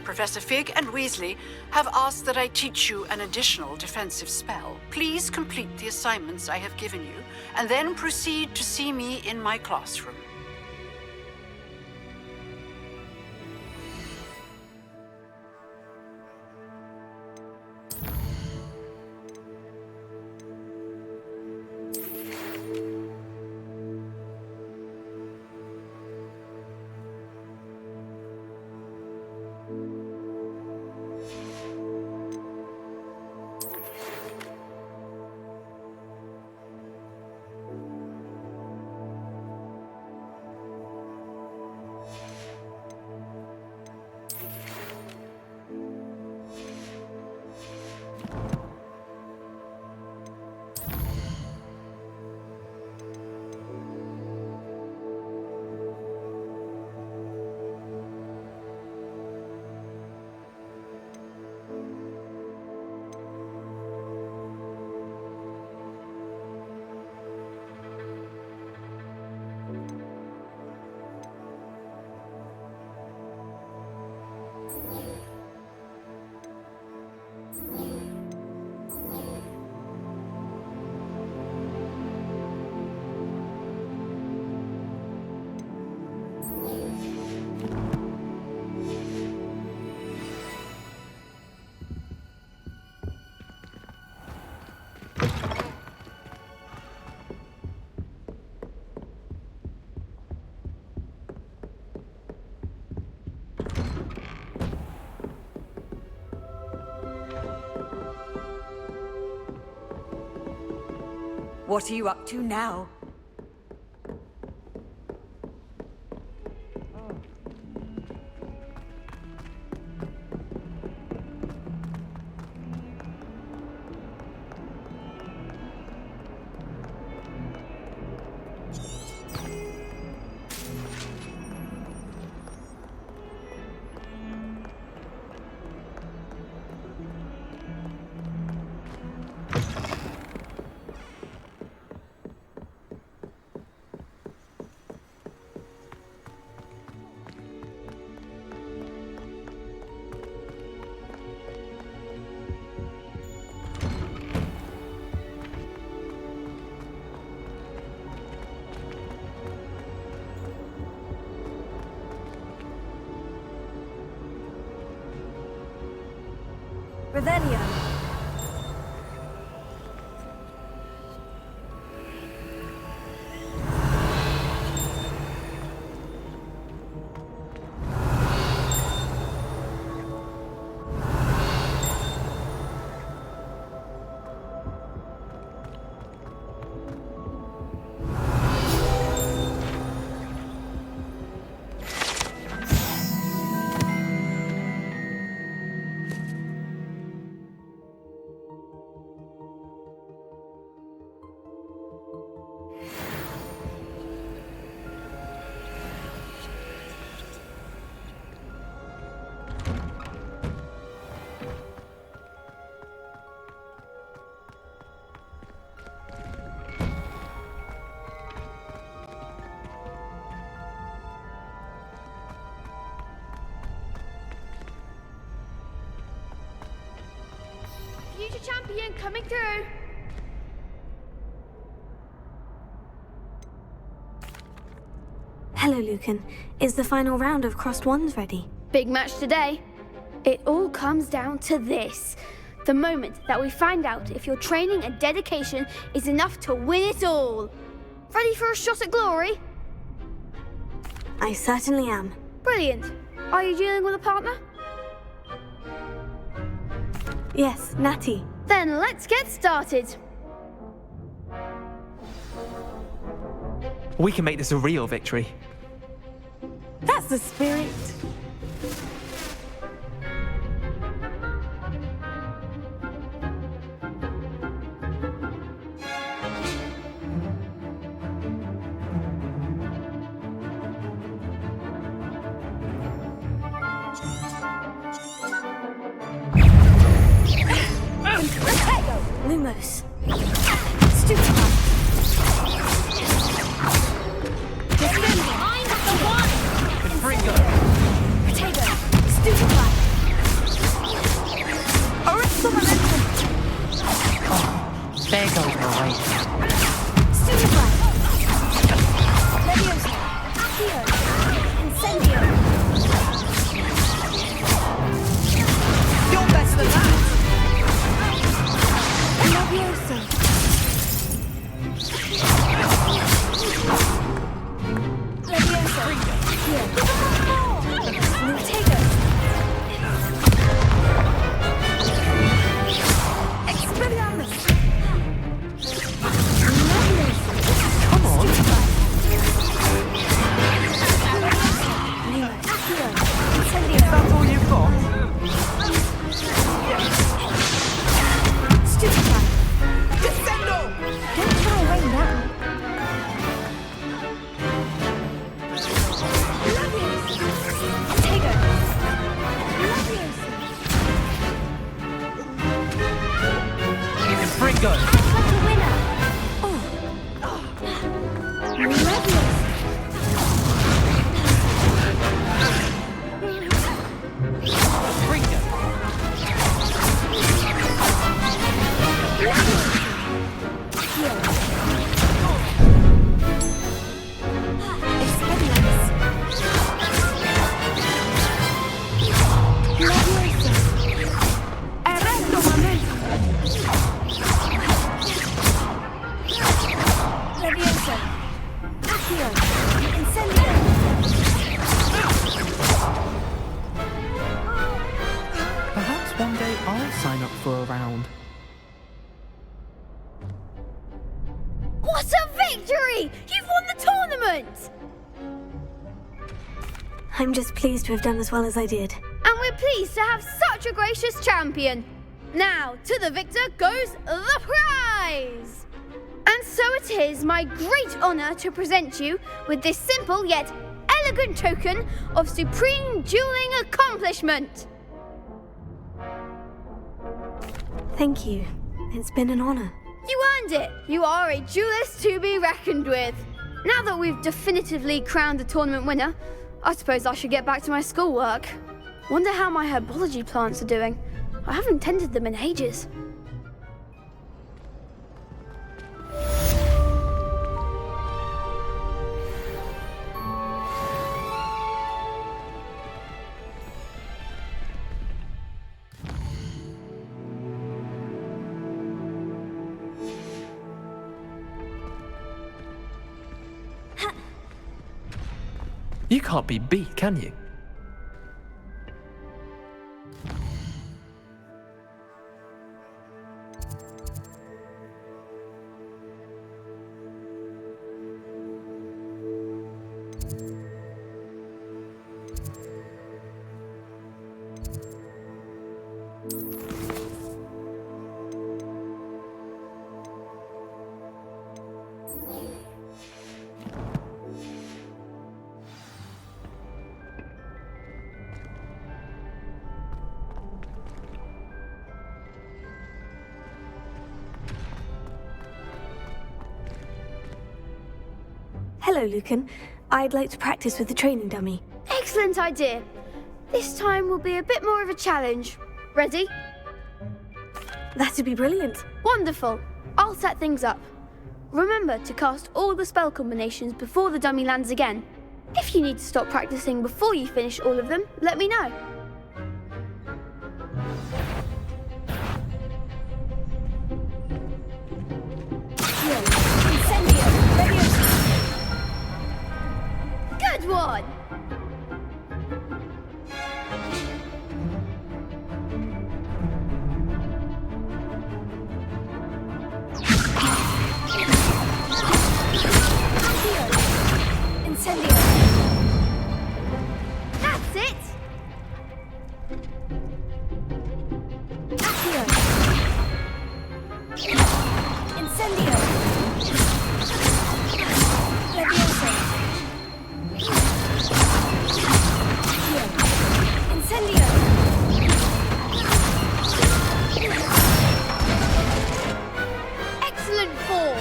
Professor Fig and Weasley have asked that I teach you an additional defensive spell. Please complete the assignments I have given you, and then proceed to see me in my classroom. What are you up to now? Revelio. Future champion coming through. Hello, Lucan. Is the final round of Crossed Wands ready? Big match today. It all comes down to this. The moment that we find out if your training and dedication is enough to win it all. Ready for a shot at glory? I certainly am. Brilliant. Are you dealing with a partner? Yes, Natty. Then let's get started. We can make this a real victory. That's the spirit. Lumos. Behind the one! Confringo! Potato. Stupefy. face. Stupefy! Leviosa! Accio! Incendio! You're better than that! Leviosa! Leviosa! Here! Take it! Expelliarmus! Come on! Accio! Is that all you've got? Stupefy! Descendo! Don't try away now. Leviosa! Take it! Leviosa! Fringo! Act like a winner! Leviosa! Fringo! Perhaps one day I'll sign up for a round. What a victory! You've won the tournament! I'm just pleased to have done as well as I did. And we're pleased to have such a gracious champion. Now, to the victor goes the prize! And so it is my great honour to present you with this simple yet elegant token of supreme dueling accomplishment. Thank you. It's been an honor. You earned it. You are a duelist to be reckoned with. Now that we've definitively crowned the tournament winner, I suppose I should get back to my schoolwork. Wonder how my herbology plants are doing. I haven't tended them in ages. You can't be beat, can you? Hello, Lucan. I'd like to practice with the training dummy. Excellent idea. This time will be a bit more of a challenge. Ready? That'd be brilliant. Wonderful. I'll set things up. Remember to cast all the spell combinations before the dummy lands again. If you need to stop practicing before you finish all of them, let me know. Good one! Incendio! That's it! Accio! Incendio! Leviosa! Incendio! Excellent ball!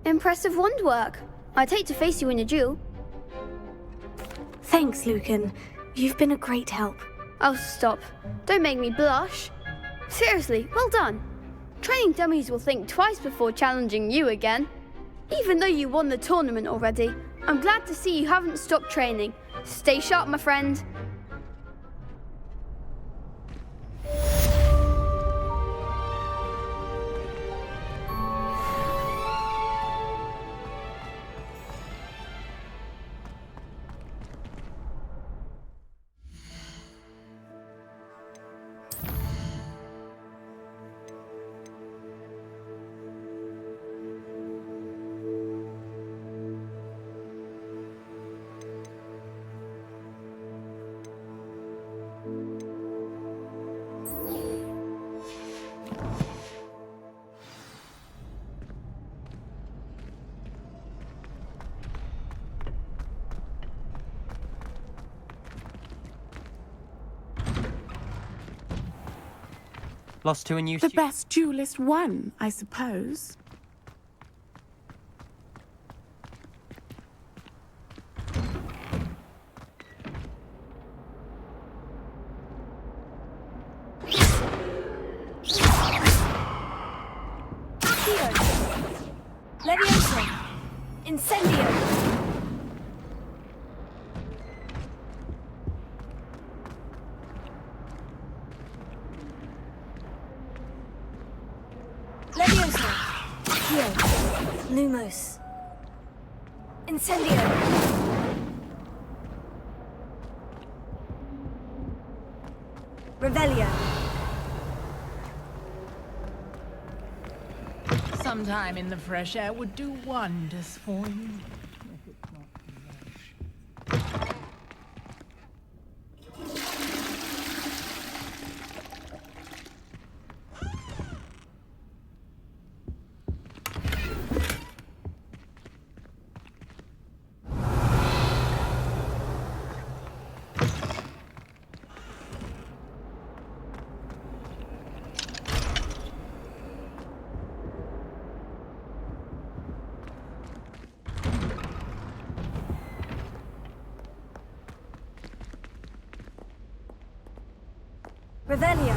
Impressive wand work. I'd hate to face you in a duel. Thanks, Lucan. You've been a great help. Oh, stop. Don't make me blush. Seriously, well done. Training dummies will think twice before challenging you again. Even though you won the tournament already, I'm glad to see you haven't stopped training. Stay sharp, my friend. Lost to a new The best duelist won, I suppose. Leviosa! Incendio! Leviosa! Accio! Lumos! Incendio! Revelio! Some time in the fresh air would do wonders for you. Revelio!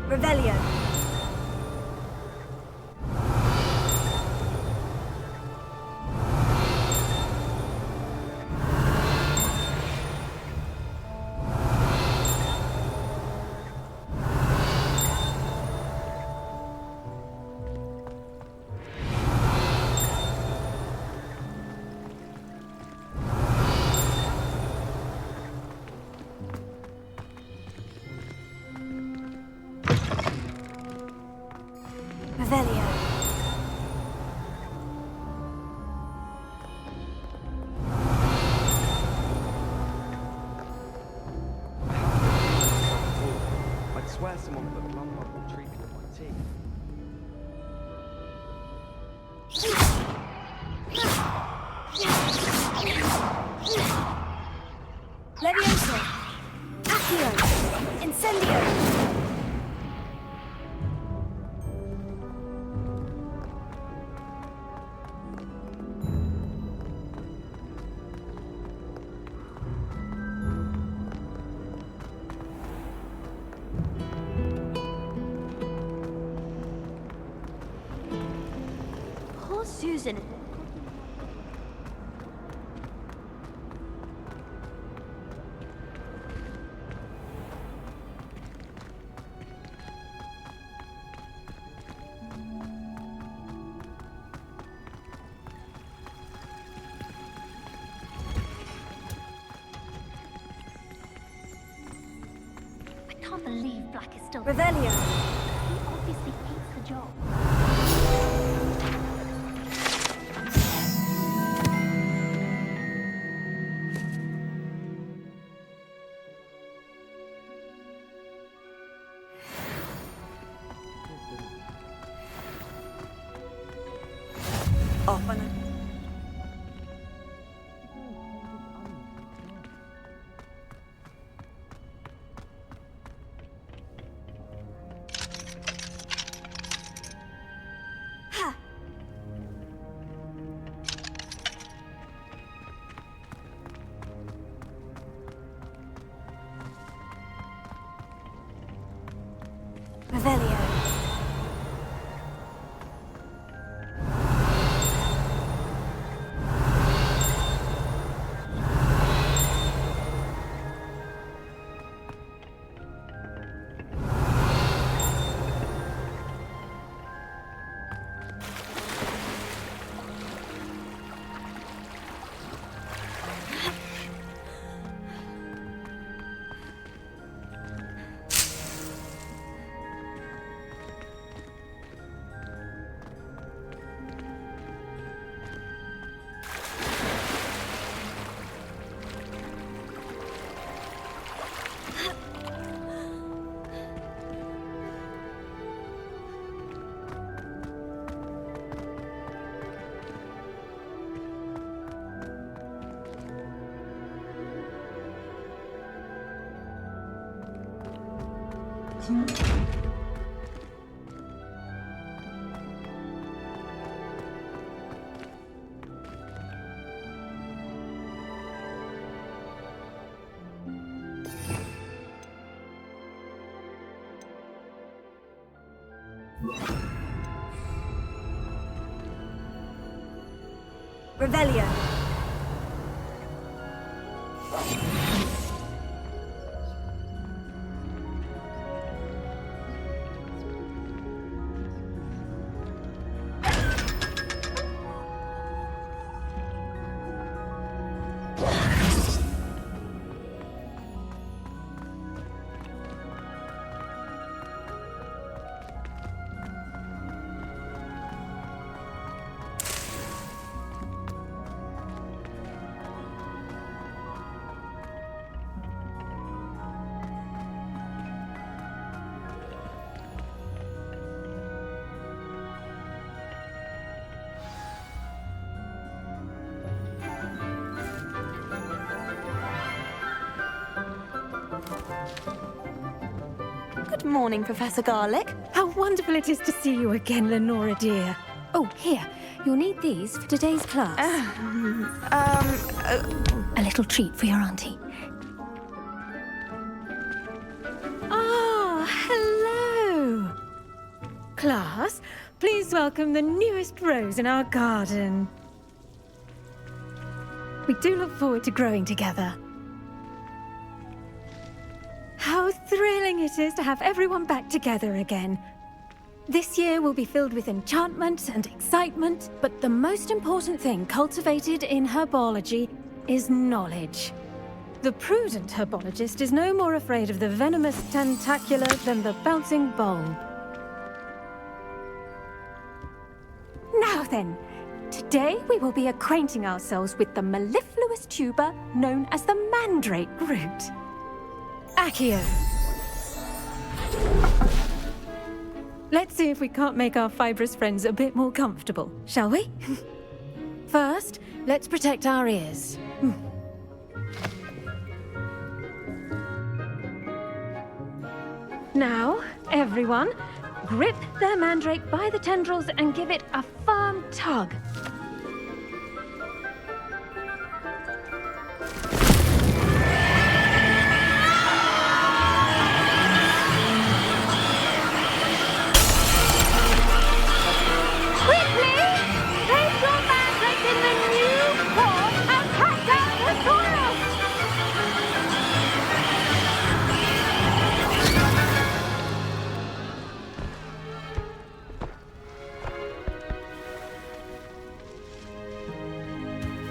Revelio. Revelio. I'd swear someone put mum-mum treatment in my tea. Levioso. Accio. Incendio. Poor Susan. I can't believe Black is still Revelio. He obviously hates the job. Off on it. Ha! Revelio. Revelio. Good morning, Professor Garlic. How wonderful it is to see you again, Lenora dear. Oh, here. You'll need these for today's class. A little treat for your auntie. Ah, hello. Class, please welcome the newest rose in our garden. We do look forward to growing together. How thrilling it is to have everyone back together again. This year will be filled with enchantment and excitement, but the most important thing cultivated in herbology is knowledge. The prudent herbologist is no more afraid of the venomous tentacular than the bouncing bulb. then, today we will be acquainting ourselves with the mellifluous tuber known as the mandrake root. Accio. Let's see if we can't make our fibrous friends a bit more comfortable, shall we? First, let's protect our ears. Now, everyone, grip their mandrake by the tendrils and give it a firm tug.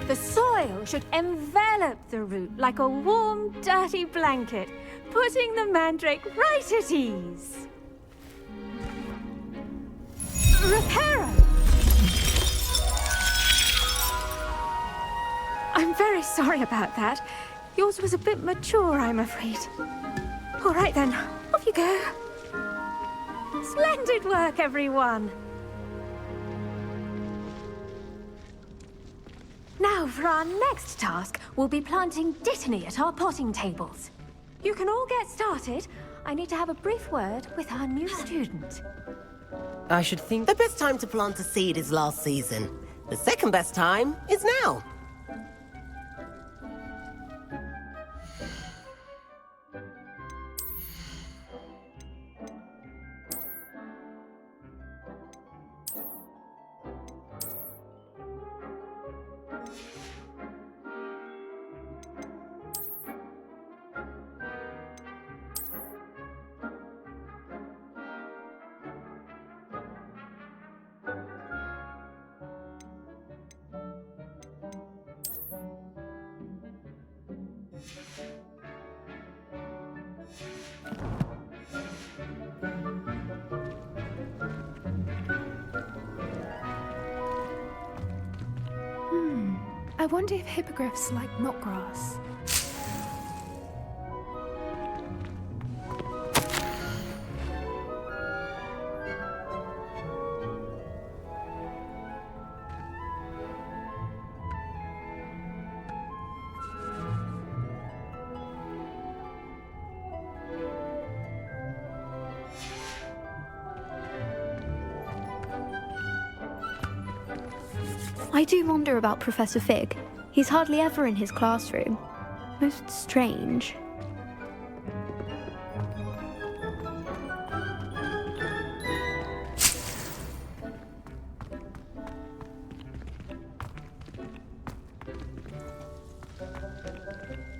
The soil should envelop the root like a warm, dirty blanket, putting the mandrake right at ease. Reparo! I'm very sorry about that. Yours was a bit mature, I'm afraid. All right then, off you go. Splendid work, everyone! Now, for our next task, we'll be planting dittany at our potting tables. You can all get started. I need to have a brief word with our new student. I should think the best time to plant a seed is last season. The second best time is now. I wonder if hippogriffs like knotgrass. I do wonder about Professor Fig. He's hardly ever in his classroom. Most strange.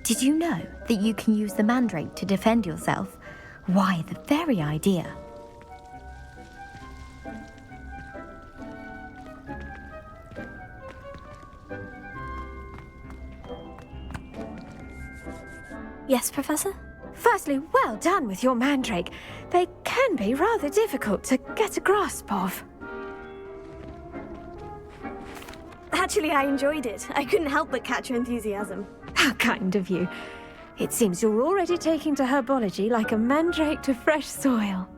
Did you know that you can use the mandrake to defend yourself? Why, the very idea. Yes, Professor? Firstly, well done with your mandrake. They can be rather difficult to get a grasp of. Actually, I enjoyed it. I couldn't help but catch your enthusiasm. How kind of you. It seems you're already taking to herbology like a mandrake to fresh soil.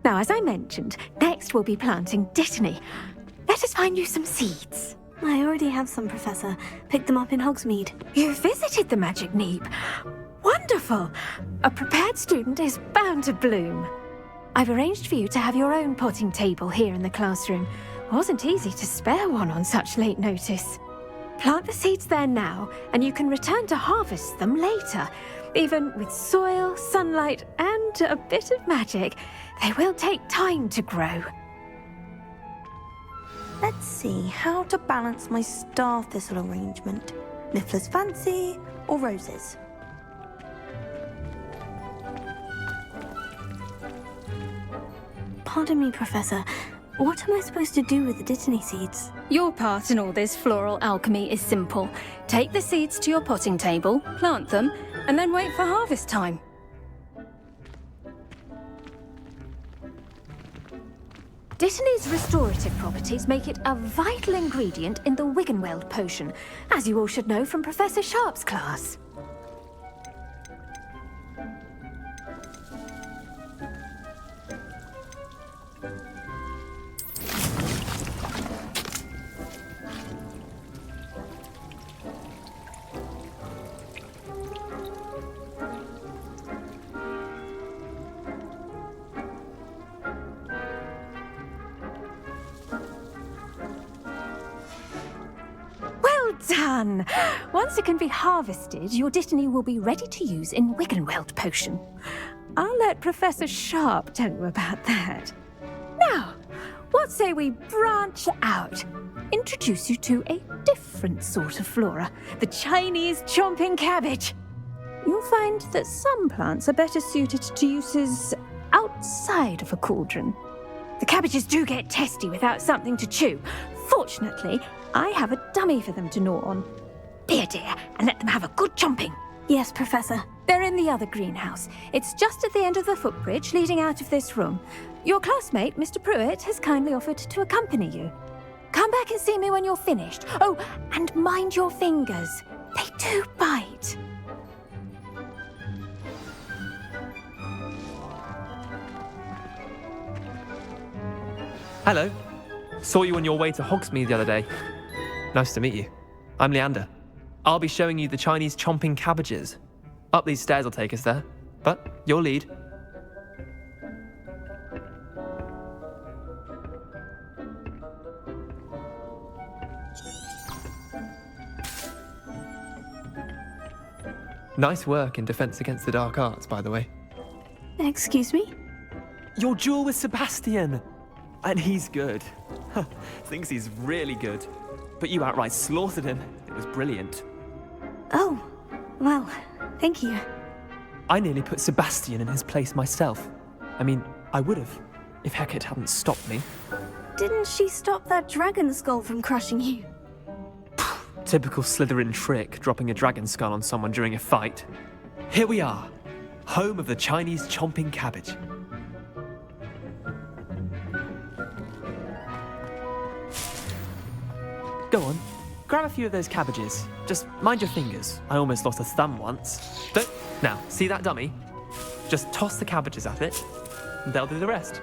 Now, as I mentioned, next we'll be planting dittany. Let us find you some seeds. I already have some, Professor. Picked them up in Hogsmeade. You visited the Magic Neep. Wonderful! A prepared student is bound to bloom. I've arranged for you to have your own potting table here in the classroom. Wasn't easy to spare one on such late notice. Plant the seeds there now, and you can return to harvest them later. Even with soil, sunlight, and a bit of magic, they will take time to grow. Let's see how to balance my star thistle arrangement. Niffler's Fancy or roses? Pardon me, Professor. What am I supposed to do with the dittany seeds? Your part in all this floral alchemy is simple. Take the seeds to your potting table, plant them, and then wait for harvest time. Dittany's restorative properties make it a vital ingredient in the Wiggenweld potion, as you all should know from Professor Sharp's class. Done! Once it can be harvested, your Dittany will be ready to use in Wiggenweld potion. I'll let Professor Sharp tell you about that. Now, what say we branch out? Introduce you to a different sort of flora, the Chinese chomping cabbage. You'll find that some plants are better suited to uses outside of a cauldron. The cabbages do get testy without something to chew. Fortunately, I have a dummy for them to gnaw on. Be a dear and let them have a good chomping. Yes, Professor. They're in the other greenhouse. It's just at the end of the footbridge leading out of this room. Your classmate, Mr. Pruitt, has kindly offered to accompany you. Come back and see me when you're finished. Oh, and mind your fingers. They do bite. Hello. Saw you on your way to Hogsmeade the other day. Nice to meet you. I'm Leander. I'll be showing you the Chinese chomping cabbages. Up these stairs will take us there, but your lead. Nice work in Defense Against the Dark Arts, by the way. Excuse me? Your duel with Sebastian! And he's good. Thinks he's really good. But you outright slaughtered him. It was brilliant. Oh, well, thank you. I nearly put Sebastian in his place myself. I mean, I would have, if Hecate hadn't stopped me. Didn't she stop that dragon skull from crushing you? Typical Slytherin trick, dropping a dragon skull on someone during a fight. Here we are, home of the Chinese chomping cabbage. Go on, grab a few of those cabbages. Just mind your fingers. I almost lost a thumb once. Don't. Now, see that dummy? Just toss the cabbages at it, and they'll do the rest.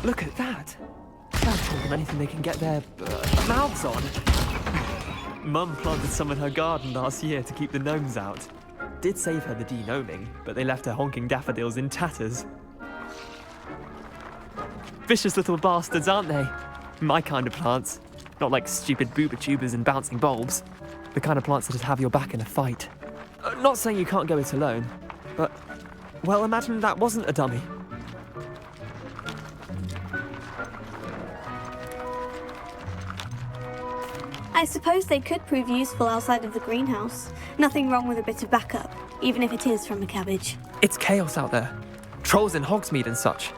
Look at that! I've told them anything they can get their mouths on. Mum planted some in her garden last year to keep the gnomes out. Did save her the de-gnoming, but they left her honking daffodils in tatters. Vicious little bastards, aren't they? My kind of plants. Not like stupid booba tubers and bouncing bulbs. The kind of plants that'd have your back in a fight. Not saying you can't go it alone, but, well, imagine that wasn't a dummy. I suppose they could prove useful outside of the greenhouse. Nothing wrong with a bit of backup, even if it is from a cabbage. It's chaos out there. Trolls in Hogsmeade and such.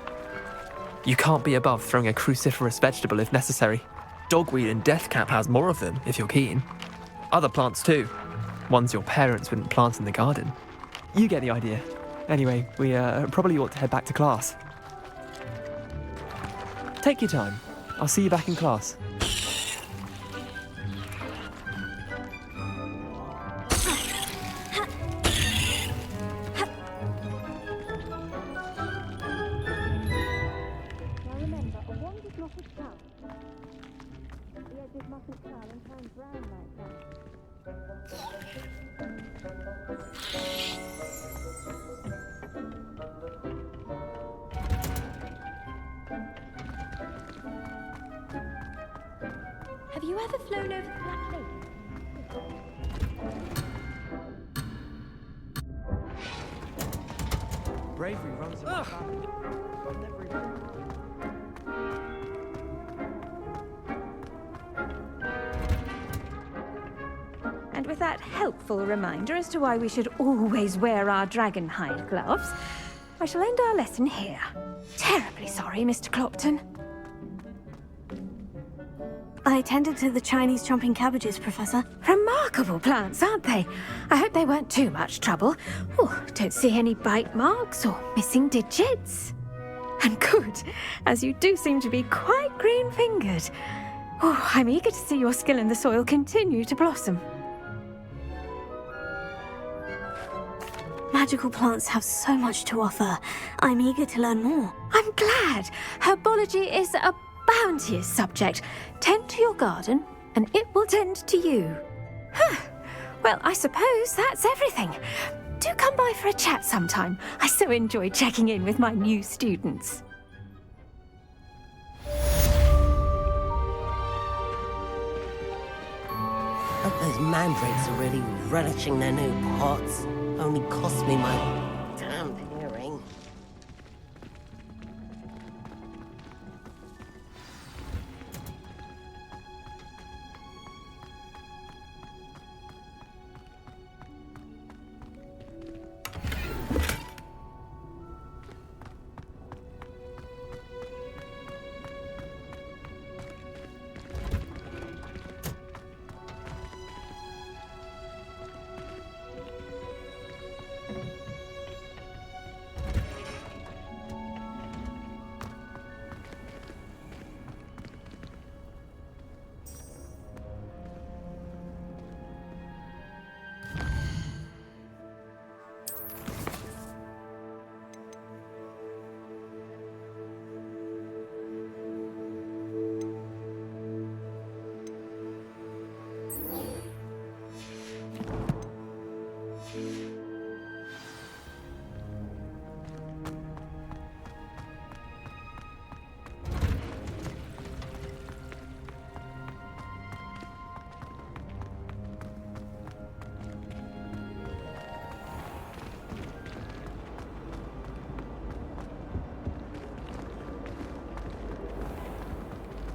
You can't be above throwing a cruciferous vegetable if necessary. Dogweed and deathcap has more of them, if you're keen. Other plants too. Ones your parents wouldn't plant in the garden. You get the idea. Anyway, we probably ought to head back to class. Take your time. I'll see you back in class. Have you ever flown over the Black Lake? Bravery runs in my family. I've never even... And with that helpful reminder as to why we should always wear our dragon hide gloves, I shall end our lesson here. Terribly sorry, Mr. Clopton. I tended to the Chinese chomping cabbages, Professor. Remarkable plants, aren't they? I hope they weren't too much trouble. Oh, don't see any bite marks or missing digits. And good, as you do seem to be quite green-fingered. Oh, I'm eager to see your skill in the soil continue to blossom. Magical plants have so much to offer. I'm eager to learn more. I'm glad. Herbology is a bounteous subject. Tend to your garden, and it will tend to you. Huh. Well, I suppose that's everything. Do come by for a chat sometime. I so enjoy checking in with my new students. Hope those mandrakes are really relishing their new pots. Only cost me my damn hearing.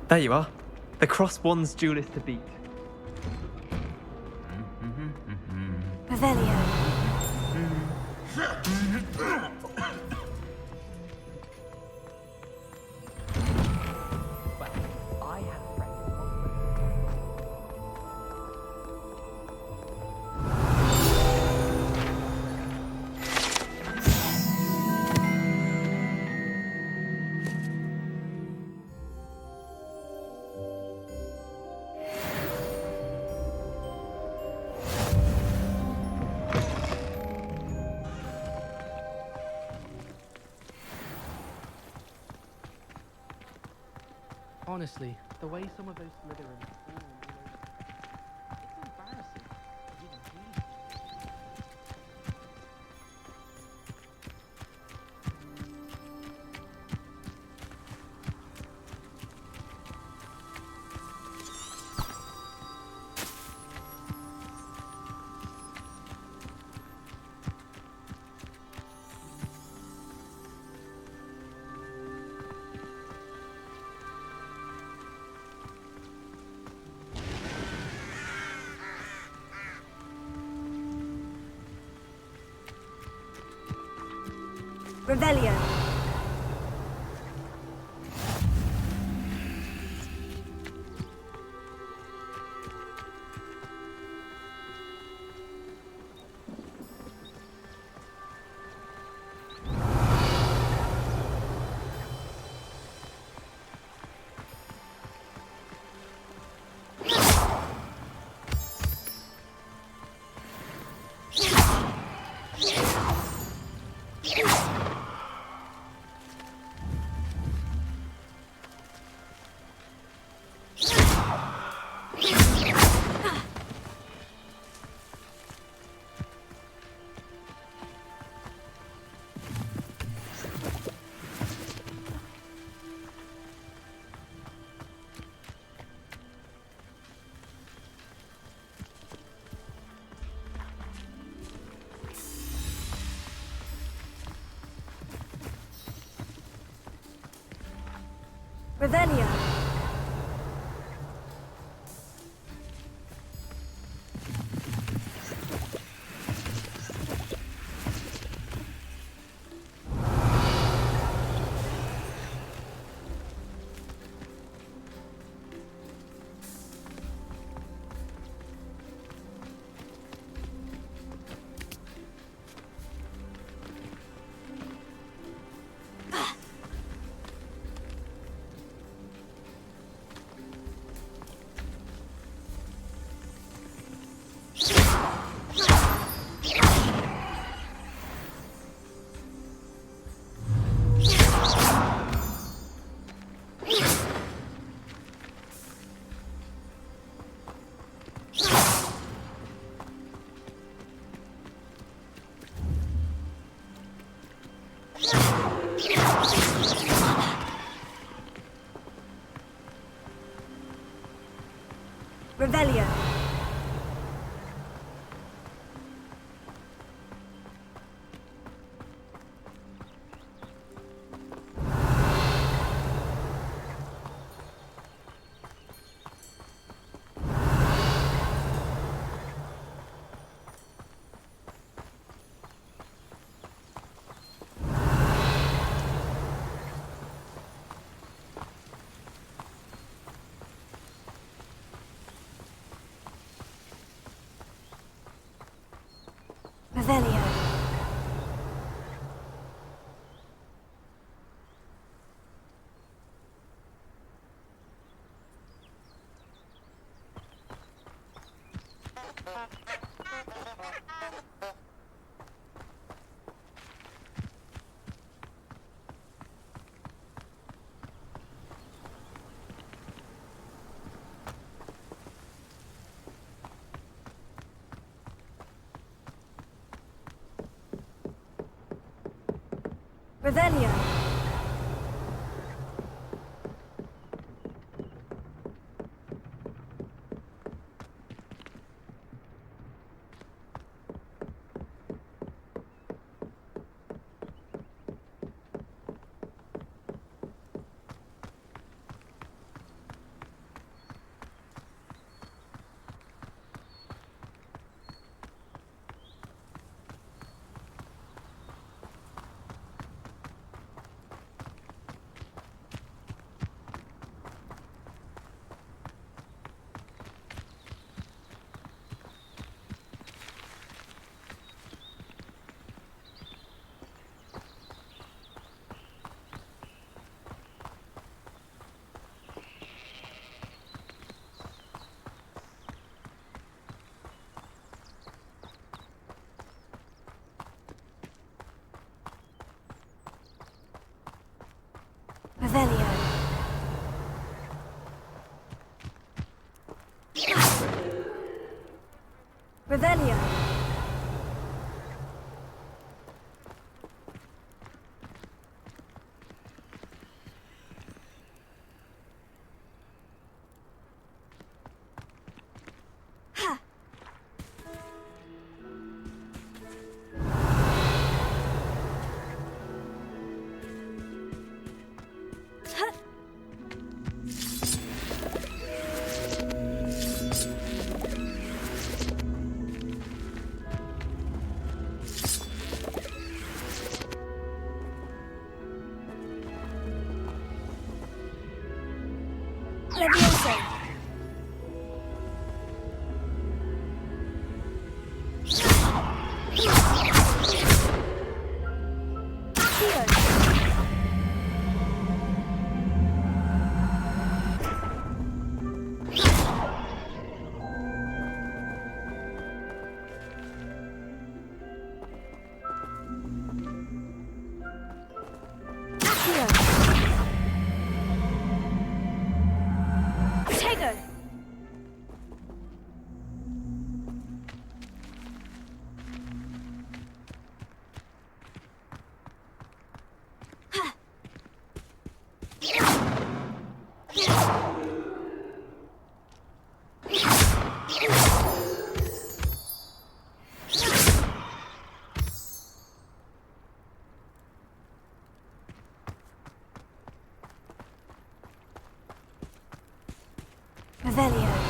There you are. The cross one's duelist to beat. Revelio. Honestly, the way some of those Slytherins fall all over, it's embarrassing. Even he. Revelio. Revelio. Revelio. Revelio. Revelio. Revelio.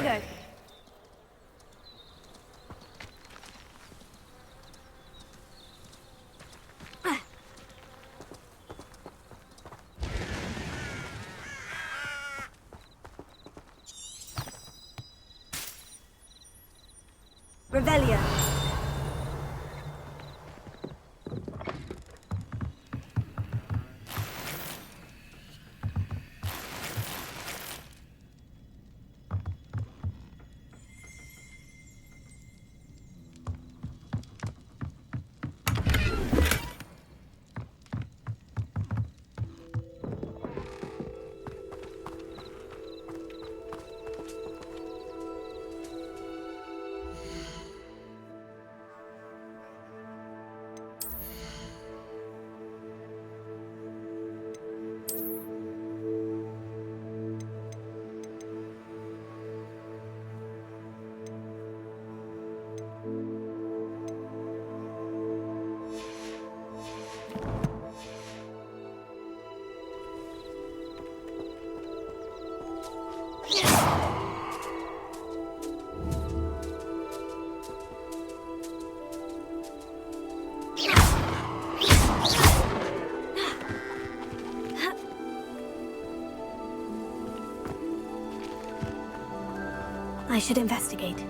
Tego. Revelio. I should investigate.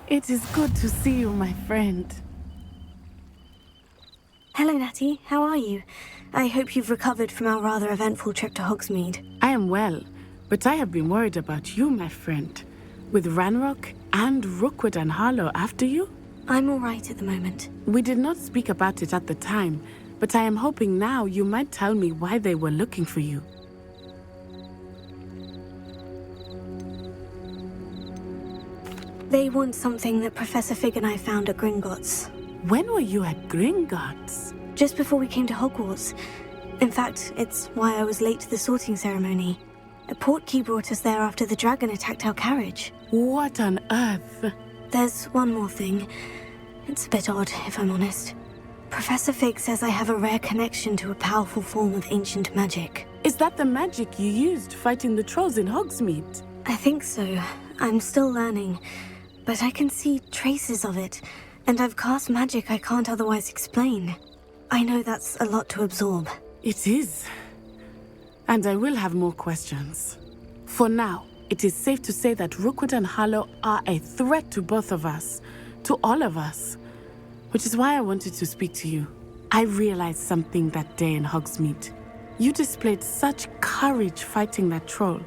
It is good to see you, my friend. Hello, Natty. How are you? I hope you've recovered from our rather eventful trip to Hogsmeade. I am well, but I have been worried about you, my friend. With Ranrock and Rookwood and Harlow after you? I'm all right at the moment. We did not speak about it at the time, but I am hoping now you might tell me why they were looking for you. They want something that Professor Fig and I found at Gringotts. When were you at Gringotts? Just before we came to Hogwarts. In fact, it's why I was late to the sorting ceremony. A portkey brought us there after the dragon attacked our carriage. What on earth? There's one more thing. It's a bit odd, if I'm honest. Professor Fig says I have a rare connection to a powerful form of ancient magic. Is that the magic you used fighting the trolls in Hogsmeade? I think so. I'm still learning. But I can see traces of it, and I've cast magic I can't otherwise explain. I know that's a lot to absorb. It is. And I will have more questions. For now, it is safe to say that Rookwood and Harlow are a threat to both of us, to all of us. Which is why I wanted to speak to you. I realized something that day in Hogsmeade. You displayed such courage fighting that troll.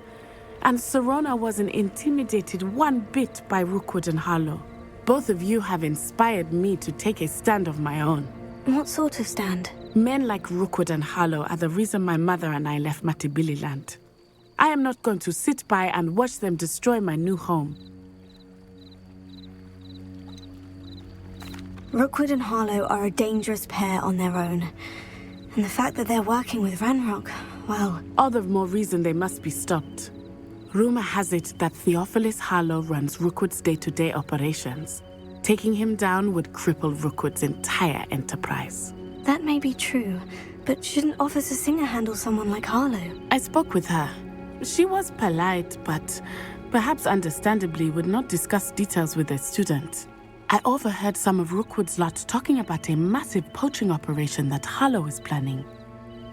And Serona wasn't intimidated one bit by Rookwood and Harlow. Both of you have inspired me to take a stand of my own. What sort of stand? Men like Rookwood and Harlow are the reason my mother and I left Matabeleland. I am not going to sit by and watch them destroy my new home. Rookwood and Harlow are a dangerous pair on their own. And the fact that they're working with Ranrock, well... all the more reason they must be stopped. Rumor has it that Theophilus Harlow runs Rookwood's day-to-day operations. Taking him down would cripple Rookwood's entire enterprise. That may be true, but shouldn't Officer Singer handle someone like Harlow? I spoke with her. She was polite, but perhaps understandably would not discuss details with a student. I overheard some of Rookwood's lot talking about a massive poaching operation that Harlow is planning.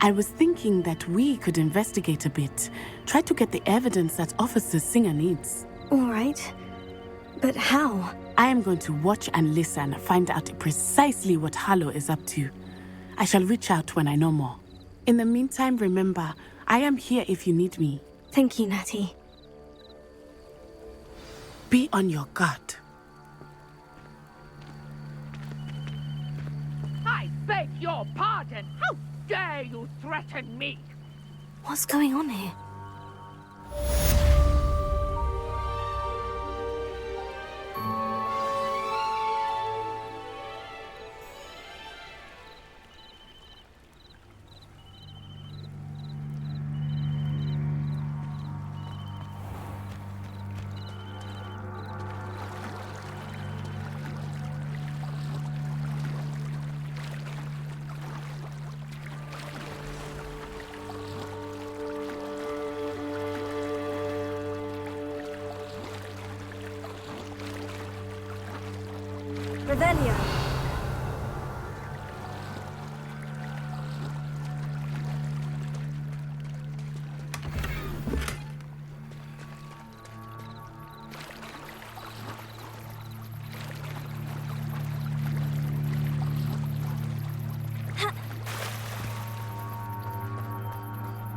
I was thinking that we could investigate a bit, try to get the evidence that Officer Singer needs. All right. But how? I am going to watch and listen, find out precisely what Harlow is up to. I shall reach out when I know more. In the meantime, remember, I am here if you need me. Thank you, Natty. Be on your guard. I beg your pardon. How dare you threaten me? What's going on here? Revelio.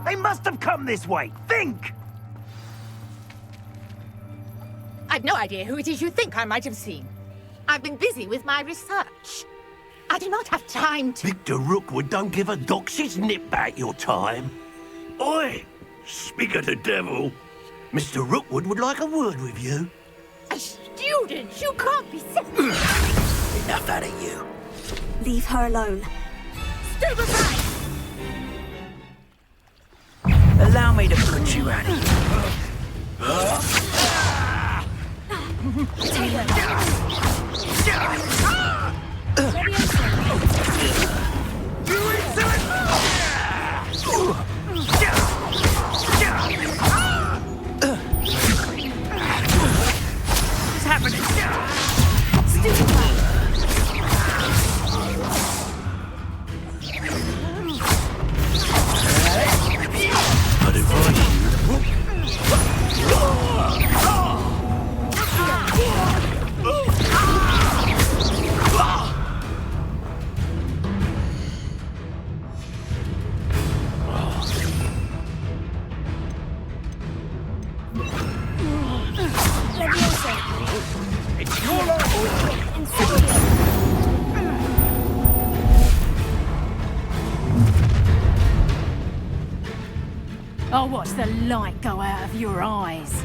They must have come this way. Think! I've no idea who it is you think I might have seen. I've been busy with my research. I do not have time to... Victor Rookwood don't give a doxy's nip back your time. Oi! Speak of the devil. Mr. Rookwood would like a word with you. A student? You can't be sick. Enough out of you. Leave her alone. Step aside! Allow me to put you out of here. What's happening? I'd advise you. I'll watch the light go out of your eyes.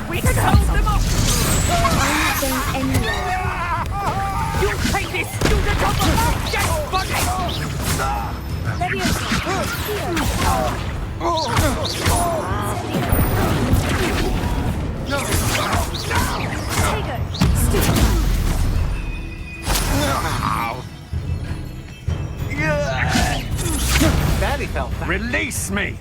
We can hold them off! I'm not going anywhere. You take this student of the dead body! Barely fell back. Release me!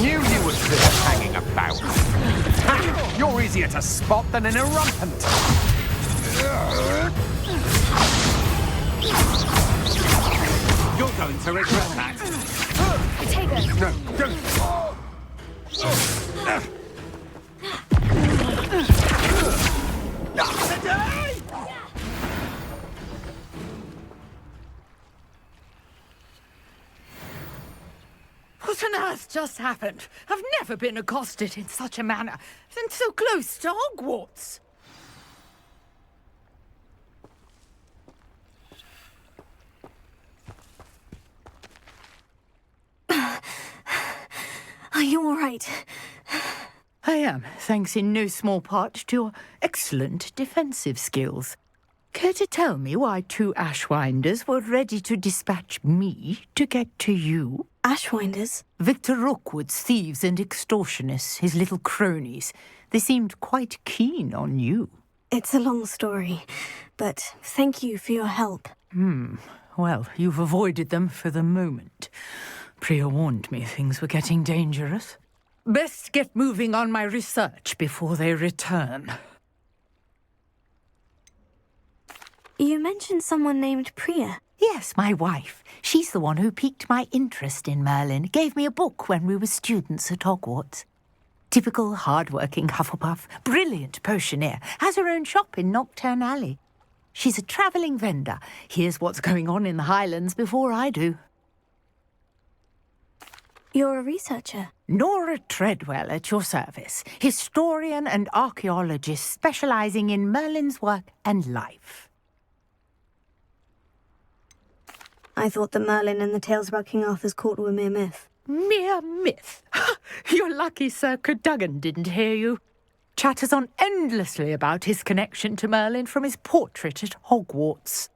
Knew you was there hanging about. Ha! You're easier to spot than an irrumpent. You're going to regret that. No, don't. What on earth just happened? I've never been accosted in such a manner, and so close to Hogwarts. Are you all right? I am, thanks in no small part to your excellent defensive skills. Care to tell me why 2 Ashwinders were ready to dispatch me to get to you? Ashwinders? Victor Rookwood's thieves and extortionists, his little cronies. They seemed quite keen on you. It's a long story, but thank you for your help. Well, you've avoided them for the moment. Priya warned me things were getting dangerous. Best get moving on my research before they return. You mentioned someone named Priya. Yes, my wife. She's the one who piqued my interest in Merlin. Gave me a book when we were students at Hogwarts. Typical hard-working Hufflepuff. Brilliant potioneer. Has her own shop in Knockturn Alley. She's a travelling vendor. Hears what's going on in the Highlands before I do. You're a researcher? Nora Treadwell at your service. Historian and archaeologist specialising in Merlin's work and life. I thought that Merlin and the tales about King Arthur's court were mere myth. Mere myth? You're lucky Sir Cadogan didn't hear you. Chatters on endlessly about his connection to Merlin from his portrait at Hogwarts.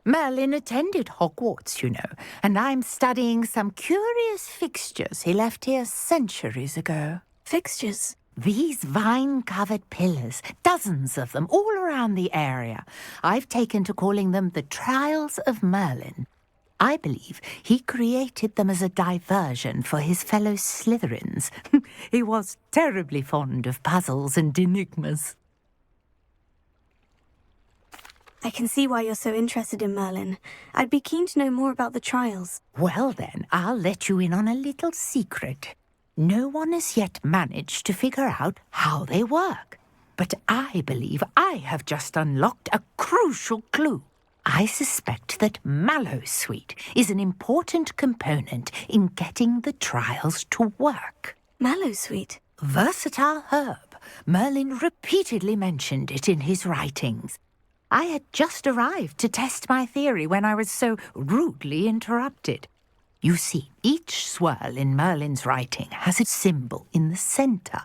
Merlin attended Hogwarts, you know, and I'm studying some curious fixtures he left here centuries ago. Fixtures? These vine-covered pillars, dozens of them, all around the area. I've taken to calling them the Trials of Merlin. I believe he created them as a diversion for his fellow Slytherins. He was terribly fond of puzzles and enigmas. I can see why you're so interested in Merlin. I'd be keen to know more about the trials. Well then, I'll let you in on a little secret. No one has yet managed to figure out how they work. But I believe I have just unlocked a crucial clue. I suspect that Mallowsweet is an important component in getting the trials to work. Mallowsweet? Versatile herb. Merlin repeatedly mentioned it in his writings. I had just arrived to test my theory when I was so rudely interrupted. You see, each swirl in Merlin's writing has a symbol in the centre.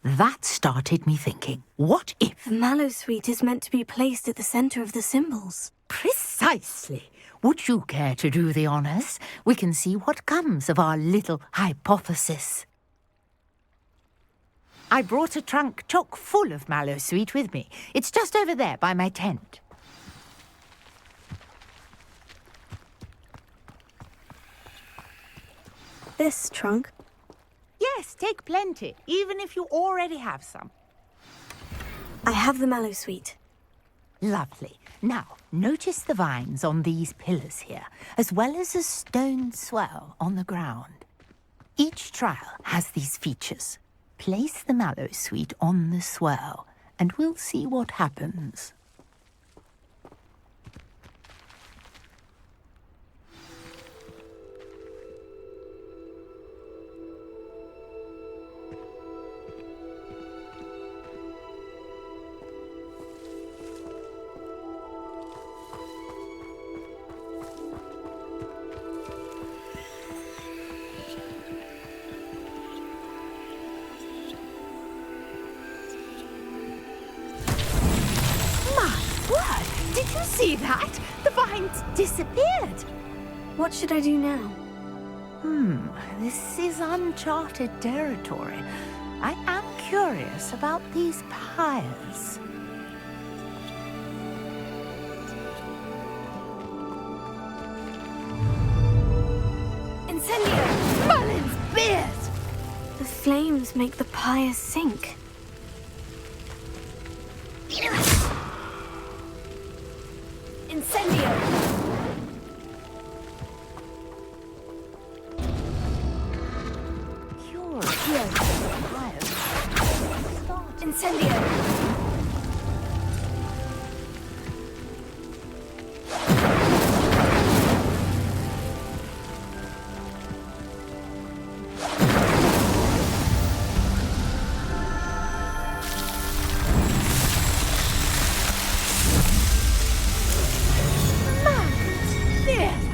That started me thinking, what if... The Mallowsweet is meant to be placed at the centre of the symbols. Precisely. Would you care to do the honours? We can see what comes of our little hypothesis. I brought a trunk chock full of Mallowsweet with me. It's just over there by my tent. This trunk? Yes, take plenty, even if you already have some. I have the Mallowsweet. Lovely. Now, notice the vines on these pillars here, as well as a stone swell on the ground. Each trial has these features. Place the Mallowsweet on the swirl, and we'll see what happens. See that? The vines disappeared. What should I do now? This is uncharted territory. I am curious about these pyres. Incendio! Merlin's beard! The flames make the pyres sink. Incendio! Incendio!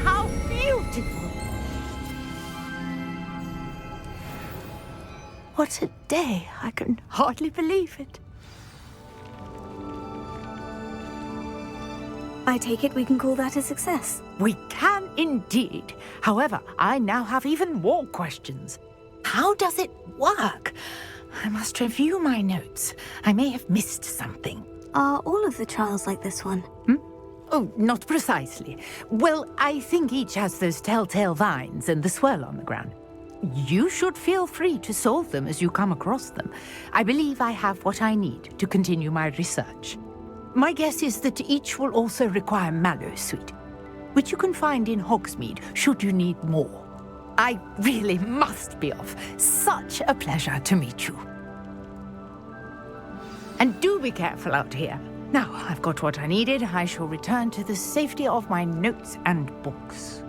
How beautiful! What a day! I can hardly believe it. I take it we can call that a success. We can indeed. However, I now have even more questions. How does it work? I must review my notes. I may have missed something. Are all of the trials like this one? Oh, not precisely. Well, I think each has those telltale vines and the swirl on the ground. You should feel free to solve them as you come across them. I believe I have what I need to continue my research. My guess is that each will also require mallow sweet, which you can find in Hogsmeade should you need more. I really must be off. Such a pleasure to meet you. And do be careful out here. Now I've got what I needed, I shall return to the safety of my notes and books.